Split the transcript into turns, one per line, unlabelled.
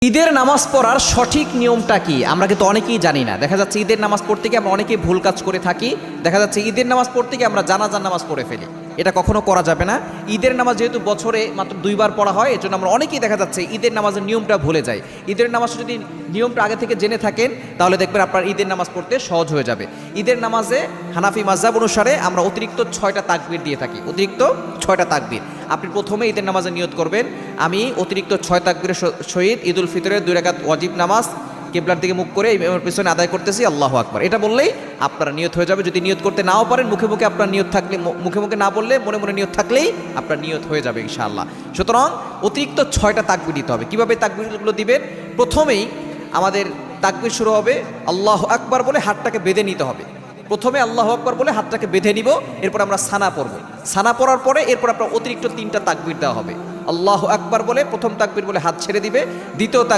ঈদের নামাজ পড়ার সঠিক নিয়মটা কি আমরা কিন্তু অনেকেই জানি না। দেখা যাচ্ছে ঈদের নামাজ পড়তে গিয়ে আমরা অনেকেই ভুল কাজ করে থাকি। দেখা যাচ্ছে ঈদের নামাজ পড়তে গিয়ে আমরা জানাজার নামাজ পড়ে ফেলি। এটা কখনো করা যাবে না। ঈদের নামাজ যেহেতু বছরে মাত্র 2বার পড়া হয়, এজন্য আমরা অনেকেই দেখা যাচ্ছে ঈদের নামাজের নিয়মটা ভুলে যাই। ঈদের নামাজ যদি নিয়মটা আগে থেকে জেনে থাকেন তাহলে দেখবেন আপনার ঈদের নামাজ পড়তে সহজ হয়ে যাবে। ঈদের নামাজে হানাফি মাযহাব অনুসারে আমরা অতিরিক্ত 6টা তাকবীর দিয়ে থাকি। অতিরিক্ত 6টা তাকবীর। আপনি প্রথমে ঈদের নামাজে নিয়ত করবেন, আমি অতিরিক্ত 6 তাকবীরের সহিত ঈদুল ফিতরের 2 রাকাত ওয়াজিব নামাজ কিবলার দিকে মুখ করে ইমামের পিছনে আদায় করতেছি, আল্লাহু আকবার। এটা বললেই আপনার নিয়ত হয়ে যাবে। যদি নিয়ত করতে নাও পারেন, মুখে মুখে আপনার নিয়ত থাকলে, মুখে মুখে না বললে মনে মনে নিয়ত থাকলেই আপনার নিয়ত হয়ে যাবে ইনশাআল্লাহ। সুতরাং অতিরিক্ত 6টা তাকবীর দিতে হবে। কিভাবে তাকবীরগুলো দিবেন? প্রথমেই আমাদের তাকবীর শুরু হবে আল্লাহু আকবার বলে হাতটাকে বেঁধে নিতে হবে। প্রথমে আল্লাহু আকবার বলে হাতটাকে বেঁধে নিব, এরপর আমরা সানা পড়ব। সানা পড়ার পরে এরপর আপনার অতিরিক্ত 3টা তাকবীর দেওয়া হবে। আল্লাহু আকবার বলে প্রথম তাকবীর বলে হাত ছেড়ে দিবে, দ্বিতীয়